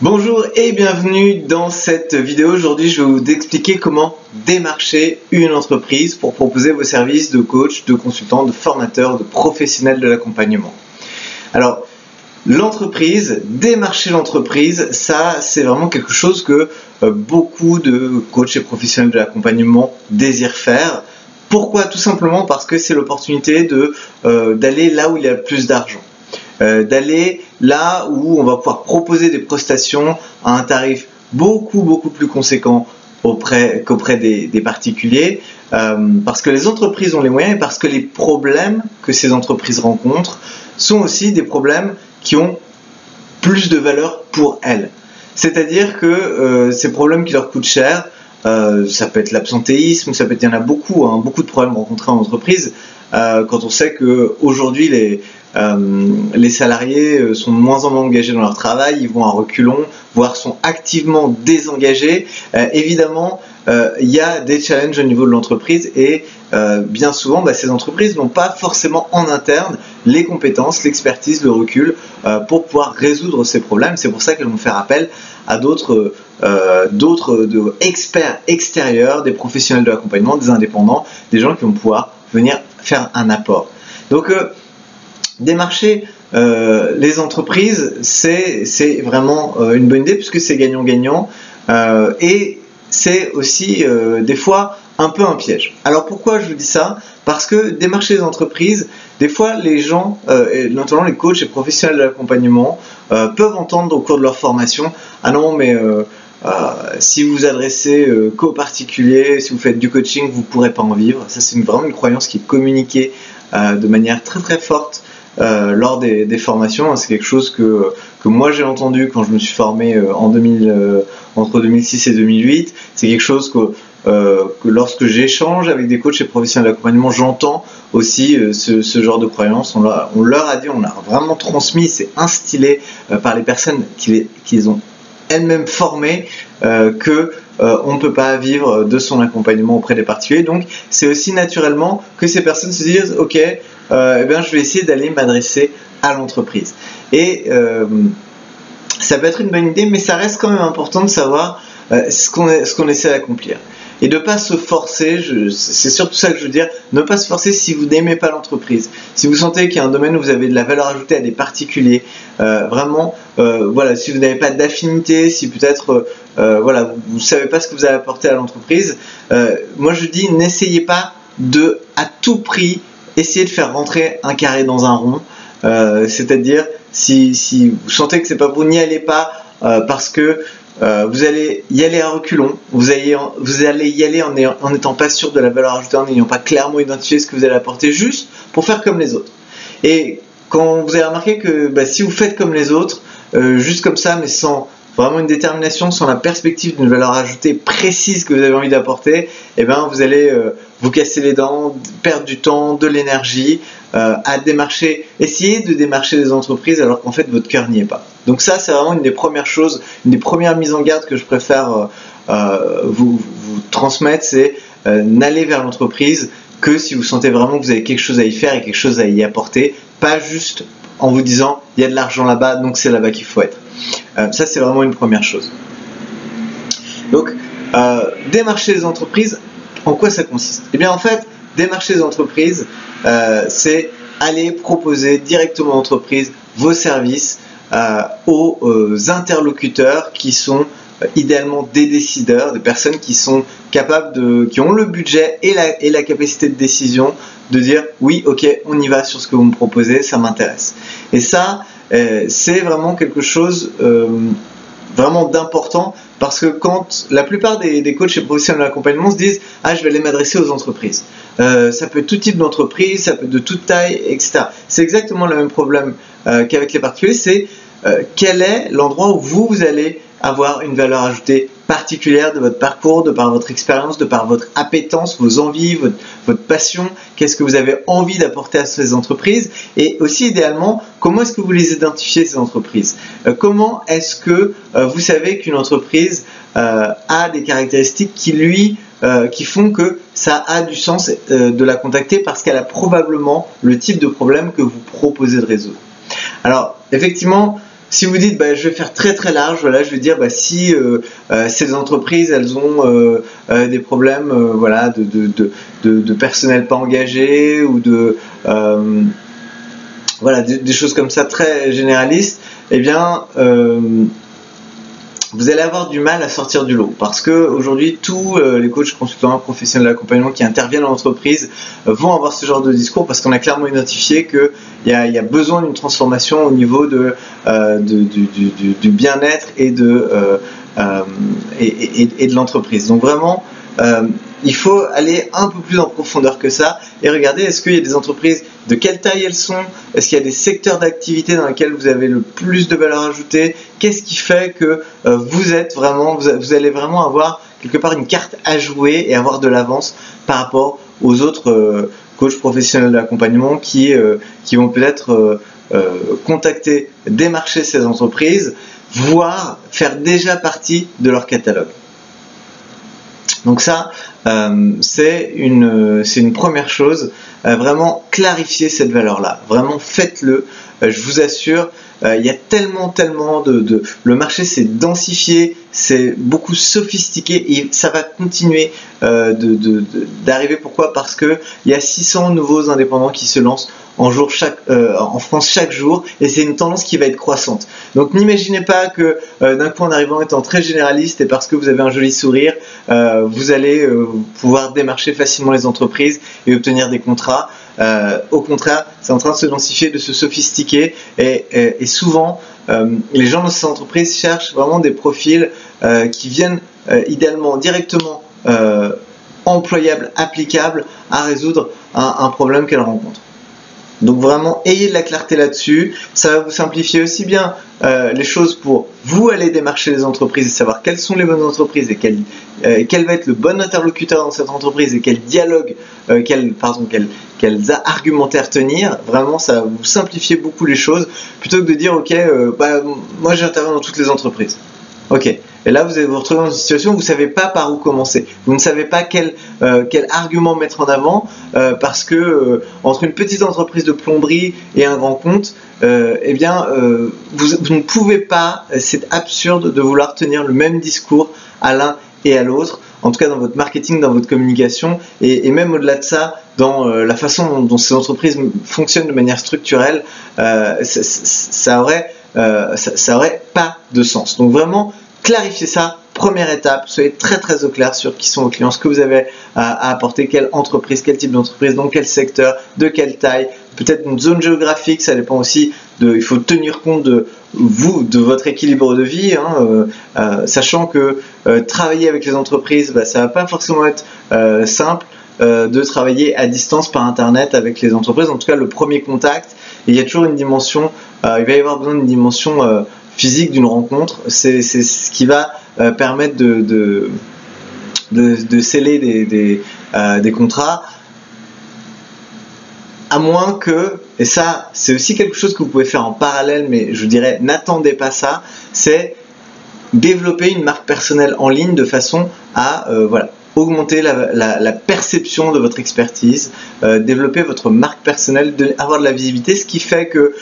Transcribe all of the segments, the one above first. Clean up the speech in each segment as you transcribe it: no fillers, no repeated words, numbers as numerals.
Bonjour et bienvenue dans cette vidéo. Aujourd'hui, je vais vous expliquer comment démarcher une entreprise pour proposer vos services de coach, de consultant, de formateur, de professionnel de l'accompagnement. Alors, l'entreprise, démarcher l'entreprise, ça c'est vraiment quelque chose que beaucoup de coachs et professionnels de l'accompagnement désirent faire. Pourquoi? Tout simplement parce que c'est l'opportunité d'aller là où il y a le plus d'argent. D'aller là où on va pouvoir proposer des prestations à un tarif beaucoup plus conséquent qu'auprès des particuliers, parce que les entreprises ont les moyens et parce que les problèmes que ces entreprises rencontrent sont aussi des problèmes qui ont plus de valeur pour elles. C'est-à-dire que ces problèmes qui leur coûtent cher, ça peut être l'absentéisme, il y en a beaucoup, beaucoup de problèmes rencontrés en entreprise, quand on sait qu'aujourd'hui les salariés sont de moins en moins engagés dans leur travail, ils vont à reculons, voire sont activement désengagés. Évidemment, il y a des challenges au niveau de l'entreprise et bien souvent, ces entreprises n'ont pas forcément en interne les compétences, l'expertise, le recul pour pouvoir résoudre ces problèmes. C'est pour ça qu'elles vont faire appel à d'autres experts extérieurs, des professionnels de l'accompagnement, des indépendants, des gens qui vont pouvoir venir faire un apport. Donc, démarcher les entreprises, c'est vraiment une bonne idée puisque c'est gagnant-gagnant et c'est aussi des fois un peu un piège. Alors pourquoi je vous dis ça? Parce que démarcher les entreprises, des fois les gens, et notamment les coachs et professionnels de l'accompagnement, peuvent entendre au cours de leur formation « Ah non mais si vous vous adressez qu'aux particuliers, si vous faites du coaching, vous ne pourrez pas en vivre ». Ça c'est vraiment une croyance qui est communiquée de manière très forte lors des formations. C'est quelque chose que moi j'ai entendu quand je me suis formé entre 2006 et 2008. C'est quelque chose que lorsque j'échange avec des coachs et professionnels d'accompagnement, j'entends aussi ce genre de croyances. On leur a dit, on a vraiment transmis, c'est instillé par les personnes qui les ont elles-mêmes formées que on ne peut pas vivre de son accompagnement auprès des particuliers. Donc c'est aussi naturellement que ces personnes se disent ok, je vais essayer d'aller m'adresser à l'entreprise. Et ça peut être une bonne idée, mais ça reste quand même important de savoir ce qu'on essaie d'accomplir. Et de ne pas se forcer, c'est surtout ça que je veux dire, ne pas se forcer si vous n'aimez pas l'entreprise. Si vous sentez qu'il y a un domaine où vous avez de la valeur ajoutée à des particuliers, si vous n'avez pas d'affinité, si peut-être vous ne savez pas ce que vous allez apporter à l'entreprise, moi je dis n'essayez pas de à tout prix essayer de faire rentrer un carré dans un rond. C'est-à-dire si vous sentez que c'est pas vous, n'y allez pas parce que vous allez y aller à reculons, vous allez y aller en n'étant pas sûr de la valeur ajoutée, en n'ayant pas clairement identifié ce que vous allez apporter, juste pour faire comme les autres. Et quand vous avez remarqué que si vous faites comme les autres, juste comme ça, mais sans vraiment une détermination, sans la perspective d'une valeur ajoutée précise que vous avez envie d'apporter, vous allez vous casser les dents, perdre du temps, de l'énergie, à démarcher, essayer de démarcher des entreprises alors qu'en fait votre cœur n'y est pas. Donc ça c'est vraiment une des premières choses, une des premières mises en garde que je préfère vous transmettre, c'est n'aller vers l'entreprise que si vous sentez vraiment que vous avez quelque chose à y faire et quelque chose à y apporter, pas juste en vous disant il y a de l'argent là-bas donc c'est là-bas qu'il faut être. Ça c'est vraiment une première chose. Donc démarcher les entreprises, en quoi ça consiste? En fait, démarcher les entreprises, c'est aller proposer directement à l'entreprise vos services aux interlocuteurs qui sont idéalement des décideurs, des personnes qui sont capables qui ont le budget et la capacité de décision de dire oui, ok, on y va sur ce que vous me proposez, ça m'intéresse. Et ça, c'est vraiment quelque chose vraiment d'important parce que quand la plupart des coachs et professionnels de l'accompagnement se disent « Ah, je vais aller m'adresser aux entreprises ». Ça peut être tout type d'entreprise, ça peut être de toute taille, etc. C'est exactement le même problème qu'avec les particuliers, c'est quel est l'endroit où vous allez avoir une valeur ajoutée particulière de votre parcours, de par votre expérience, de par votre appétence, vos envies, votre passion, qu'est-ce que vous avez envie d'apporter à ces entreprises et aussi idéalement, comment est-ce que vous les identifiez ces entreprises? Comment est-ce que vous savez qu'une entreprise a des caractéristiques qui font que ça a du sens de la contacter parce qu'elle a probablement le type de problème que vous proposez de résoudre. Alors, effectivement, si vous dites je vais faire très très large, voilà, je vais dire si ces entreprises elles ont des problèmes voilà, de personnel pas engagé ou voilà, des choses comme ça très généralistes, eh bien vous allez avoir du mal à sortir du lot, parce que aujourd'hui tous les coachs, consultants, professionnels d'accompagnement qui interviennent en entreprise vont avoir ce genre de discours, parce qu'on a clairement identifié qu'il y a besoin d'une transformation au niveau du bien-être et de l'entreprise. Donc vraiment il faut aller un peu plus en profondeur que ça et regarder, est-ce qu'il y a des entreprises, de quelle taille elles sont, est-ce qu'il y a des secteurs d'activité dans lesquels vous avez le plus de valeur ajoutée, qu'est-ce qui fait que vous allez vraiment avoir quelque part une carte à jouer et avoir de l'avance par rapport aux autres coachs professionnels d'accompagnement qui vont peut-être contacter, démarcher ces entreprises, voire faire déjà partie de leur catalogue. Donc ça, c'est une première chose, vraiment clarifier cette valeur-là, vraiment faites-le, je vous assure, il y a tellement le marché s'est densifié, c'est beaucoup sophistiqué et ça va continuer d'arriver. Pourquoi? Parce que il y a 600 nouveaux indépendants qui se lancent en France chaque jour, et c'est une tendance qui va être croissante. Donc n'imaginez pas que d'un coup en arrivant étant très généraliste et parce que vous avez un joli sourire, vous allez pouvoir démarcher facilement les entreprises et obtenir des contrats. Au contraire, c'est en train de se densifier, de se sophistiquer, et souvent les gens dans ces entreprises cherchent vraiment des profils qui viennent idéalement directement employables, applicables à résoudre un problème qu'elles rencontrent. Donc vraiment, ayez de la clarté là-dessus, ça va vous simplifier aussi bien les choses pour vous aller démarcher les entreprises et savoir quelles sont les bonnes entreprises et quel va être le bon interlocuteur dans cette entreprise et quel dialogue, quels argumentaires tenir. Vraiment, ça va vous simplifier beaucoup les choses, plutôt que de dire ok, moi j'interviens dans toutes les entreprises. Ok, et là vous allez vous retrouver dans une situation où vous ne savez pas par où commencer, vous ne savez pas quel argument mettre en avant, parce que entre une petite entreprise de plomberie et un grand compte, vous ne pouvez pas, c'est absurde de vouloir tenir le même discours à l'un et à l'autre, en tout cas dans votre marketing, dans votre communication, et même au-delà de ça, dans la façon dont ces entreprises fonctionnent de manière structurelle, ça aurait pas de sens. Donc vraiment, clarifiez ça, première étape, soyez très très au clair sur qui sont vos clients, ce que vous avez à apporter, quelle entreprise, quel type d'entreprise, dans quel secteur, de quelle taille, peut-être une zone géographique, ça dépend aussi il faut tenir compte de votre équilibre de vie, sachant que travailler avec les entreprises, ça va pas forcément être simple de travailler à distance par internet avec les entreprises, en tout cas le premier contact, et il y a toujours une dimension, il va y avoir besoin d'une dimension physique d'une rencontre, c'est ce qui va permettre de sceller des contrats, à moins que, et ça c'est aussi quelque chose que vous pouvez faire en parallèle, mais je vous dirais n'attendez pas ça, c'est développer une marque personnelle en ligne de façon à augmenter la perception de votre expertise, développer votre marque personnelle, avoir de la visibilité, ce qui fait que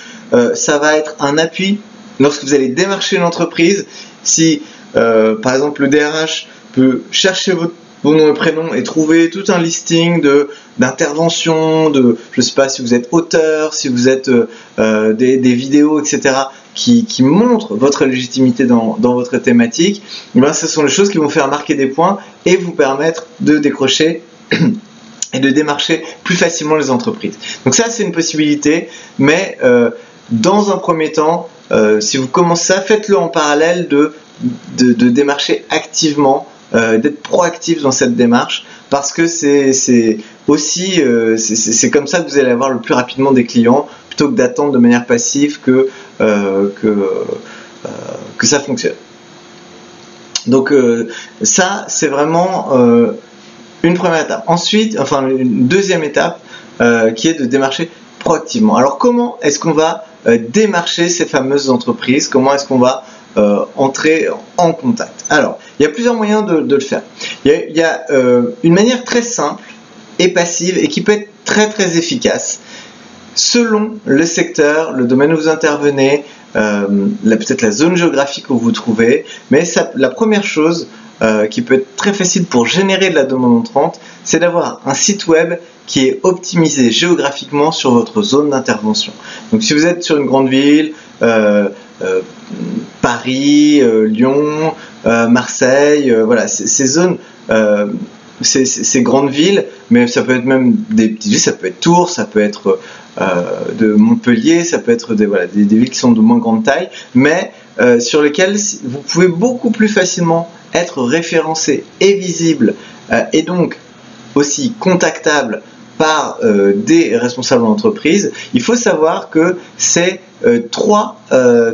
ça va être un appui lorsque vous allez démarcher une entreprise. Si par exemple le DRH peut chercher vos noms et prénoms et trouver tout un listing d'interventions, je ne sais pas si vous êtes auteur, si vous êtes des vidéos, etc., qui montrent votre légitimité dans votre thématique, ce sont les choses qui vont faire marquer des points et vous permettre de décrocher et de démarcher plus facilement les entreprises. Donc ça, c'est une possibilité, mais dans un premier temps, si vous commencez ça, faites-le en parallèle de démarcher activement, d'être proactif dans cette démarche, parce que c'est aussi c'est comme ça que vous allez avoir le plus rapidement des clients, plutôt que d'attendre de manière passive que ça fonctionne. Donc ça, c'est vraiment une première étape. Ensuite, une deuxième étape qui est de démarcher proactivement. Alors comment est-ce qu'on va démarcher ces fameuses entreprises? Comment est-ce qu'on va entrer en contact? Alors, il y a plusieurs moyens de le faire. Il y a une manière très simple et passive et qui peut être très très efficace selon le secteur, le domaine où vous intervenez, peut-être la zone géographique où vous vous trouvez, mais la première chose qui peut être très facile pour générer de la demande entrante, c'est d'avoir un site web qui est optimisé géographiquement sur votre zone d'intervention. Donc si vous êtes sur une grande ville, Paris, Lyon, Marseille, voilà, ces zones, ces grandes villes, mais ça peut être même des petites villes, ça peut être Tours, ça peut être de Montpellier, ça peut être des villes qui sont de moins grande taille, mais sur lesquelles vous pouvez beaucoup plus facilement être référencé et visible, et donc aussi contactable par des responsables d'entreprise. Il faut savoir que c'est 3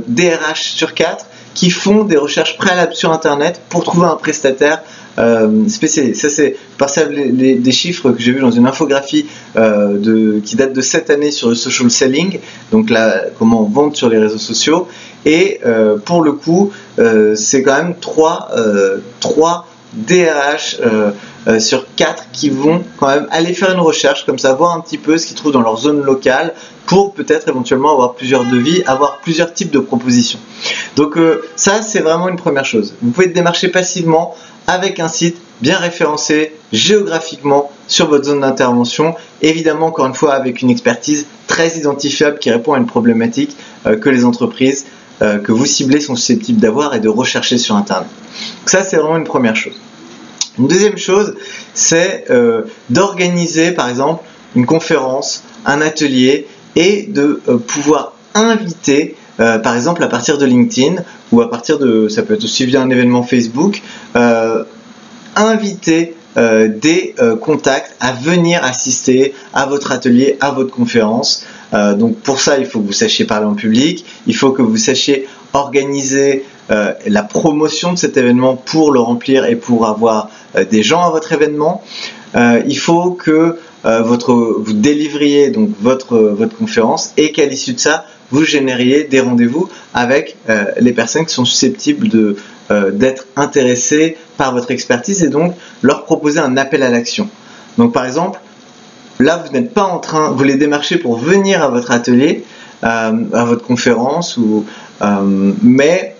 DRH sur 4 qui font des recherches préalables sur Internet pour trouver un prestataire spécialisé. Ça, c'est par ça des chiffres que j'ai vus dans une infographie qui date de cette année sur le social selling, donc là, comment vendre sur les réseaux sociaux. Et pour le coup, c'est quand même 3 DRH sur 4 qui vont quand même aller faire une recherche comme ça, voir un petit peu ce qu'ils trouvent dans leur zone locale pour peut-être éventuellement avoir plusieurs devis, avoir plusieurs types de propositions. Donc ça, c'est vraiment une première chose. Vous pouvez démarcher passivement avec un site bien référencé géographiquement sur votre zone d'intervention, évidemment encore une fois avec une expertise très identifiable qui répond à une problématique que les entreprises que vous ciblez sont susceptibles d'avoir et de rechercher sur Internet. Donc ça, c'est vraiment une première chose. Une deuxième chose, c'est d'organiser par exemple une conférence, un atelier et de pouvoir inviter par exemple à partir de LinkedIn ou à partir de, ça peut être aussi via un événement Facebook, inviter des contacts à venir assister à votre atelier, à votre conférence. Donc pour ça, il faut que vous sachiez parler en public, il faut que vous sachiez organiser la promotion de cet événement pour le remplir et pour avoir des gens à votre événement. Il faut que vous délivriez donc votre conférence et qu'à l'issue de ça, vous génériez des rendez-vous avec les personnes qui sont susceptibles d'être intéressées par votre expertise et donc leur proposer un appel à l'action. Donc par exemple, là vous n'êtes pas en train, vous les démarchez pour venir à votre atelier, à votre conférence, mais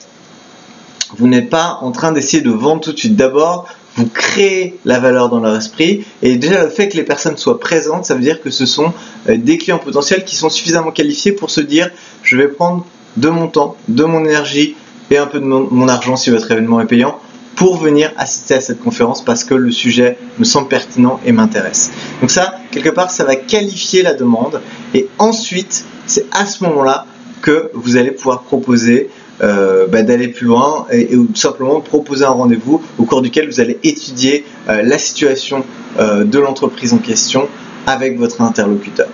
vous n'êtes pas en train d'essayer de vendre tout de suite. D'abord, vous créez la valeur dans leur esprit et déjà le fait que les personnes soient présentes, ça veut dire que ce sont des clients potentiels qui sont suffisamment qualifiés pour se dire je vais prendre de mon temps, de mon énergie et un peu de mon argent si votre événement est payant pour venir assister à cette conférence parce que le sujet me semble pertinent et m'intéresse. Donc ça, quelque part, ça va qualifier la demande et ensuite, c'est à ce moment-là que vous allez pouvoir proposer d'aller plus loin et ou tout simplement proposer un rendez-vous au cours duquel vous allez étudier la situation de l'entreprise en question avec votre interlocuteur.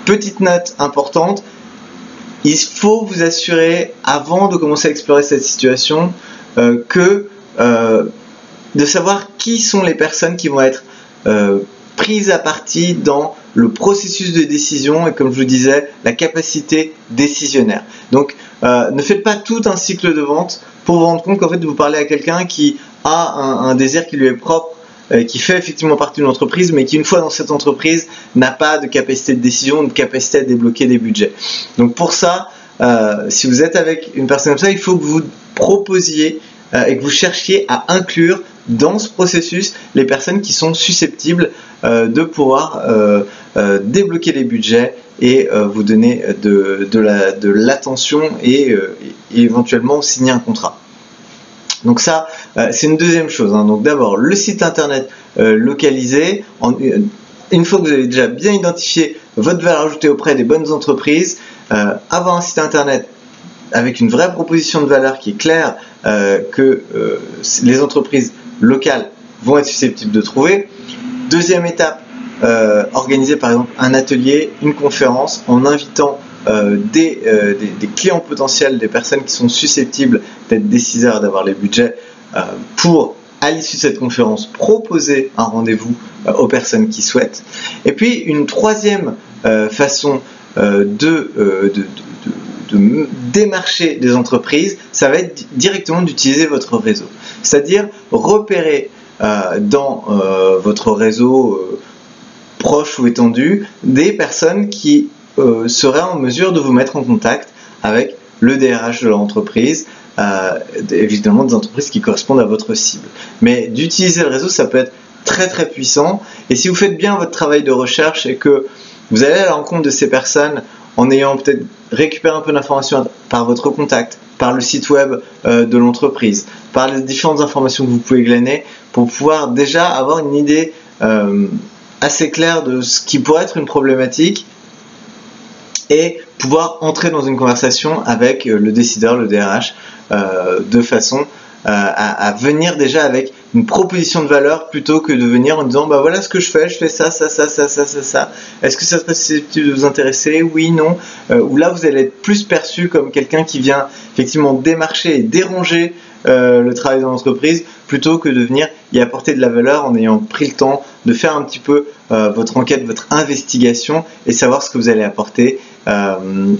Petite note importante, il faut vous assurer avant de commencer à explorer cette situation de savoir qui sont les personnes qui vont être prises à partie dans le processus de décision et comme je vous disais, la capacité décisionnaire. Donc ne faites pas tout un cycle de vente pour vous rendre compte qu'en fait vous parlez à quelqu'un qui a un désir qui lui est propre, qui fait effectivement partie d'une entreprise, mais qui une fois dans cette entreprise n'a pas de capacité de décision, de capacité à débloquer des budgets. Donc pour ça, si vous êtes avec une personne comme ça, il faut que vous proposiez et que vous cherchiez à inclure dans ce processus les personnes qui sont susceptibles de pouvoir débloquer les budgets et vous donner de l'attention et éventuellement signer un contrat. Donc ça, c'est une deuxième chose. Donc d'abord, le site internet localisé. Une fois que vous avez déjà bien identifié votre valeur ajoutée auprès des bonnes entreprises, avoir un site internet avec une vraie proposition de valeur qui est claire que les entreprises locales vont être susceptibles de trouver. Deuxième étape, organiser par exemple un atelier, une conférence en invitant des clients potentiels, des personnes qui sont susceptibles d'être déciseurs, d'avoir les budgets pour, à l'issue de cette conférence, proposer un rendez-vous aux personnes qui souhaitent. Et puis une troisième façon de démarcher des entreprises, ça va être directement d'utiliser votre réseau. C'est-à-dire repérer dans votre réseau proche ou étendu des personnes qui seraient en mesure de vous mettre en contact avec le DRH de l'entreprise, évidemment des entreprises qui correspondent à votre cible. Mais d'utiliser le réseau, ça peut être très très puissant, et si vous faites bien votre travail de recherche et que vous allez à la rencontre de ces personnes en ayant peut-être récupéré un peu d'informations par votre contact, par le site web de l'entreprise, par les différentes informations que vous pouvez glaner, pour pouvoir déjà avoir une idée assez claire de ce qui pourrait être une problématique et pouvoir entrer dans une conversation avec le décideur, le DRH, de façon à venir déjà avec une proposition de valeur plutôt que de venir en disant bah voilà ce que je fais ça. Est-ce que ça serait susceptible de vous intéresser? Oui, non. Ou là vous allez être plus perçu comme quelqu'un qui vient effectivement démarcher et déranger le travail de l'entreprise plutôt que de venir y apporter de la valeur en ayant pris le temps de faire un petit peu votre enquête, votre investigation et savoir ce que vous allez apporter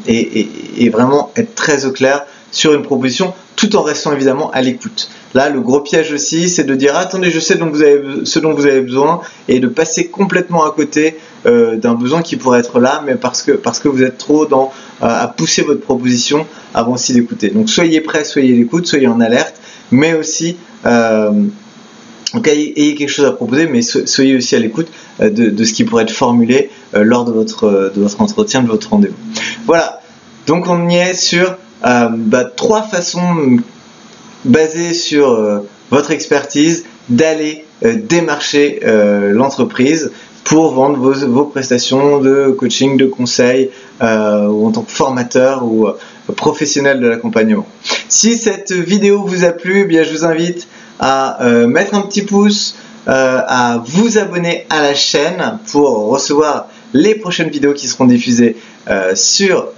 et vraiment être très au clair sur une proposition tout en restant évidemment à l'écoute. Là, le gros piège aussi, c'est de dire attendez, je sais ce dont vous avez besoin et de passer complètement à côté d'un besoin qui pourrait être là, mais parce que vous êtes trop dans à pousser votre proposition avant aussi d'écouter. Donc soyez prêts, soyez à l'écoute, soyez en alerte, mais aussi donc ayez quelque chose à proposer, mais soyez aussi à l'écoute de ce qui pourrait être formulé lors de votre entretien, de votre rendez-vous. Voilà, donc on y est sur 3 façons basées sur votre expertise d'aller démarcher l'entreprise pour vendre vos prestations de coaching, de conseil ou en tant que formateur ou professionnel de l'accompagnement. Si cette vidéo vous a plu, eh bien, je vous invite à mettre un petit pouce, à vous abonner à la chaîne pour recevoir les prochaines vidéos qui seront diffusées sur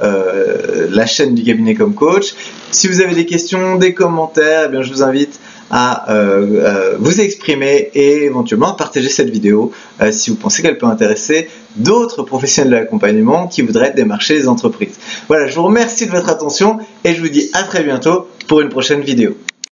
la chaîne du cabinet comme coach. Si vous avez des questions, des commentaires, eh bien, je vous invite à vous exprimer et éventuellement à partager cette vidéo si vous pensez qu'elle peut intéresser d'autres professionnels de l'accompagnement qui voudraient démarcher les entreprises. Voilà, je vous remercie de votre attention et je vous dis à très bientôt pour une prochaine vidéo.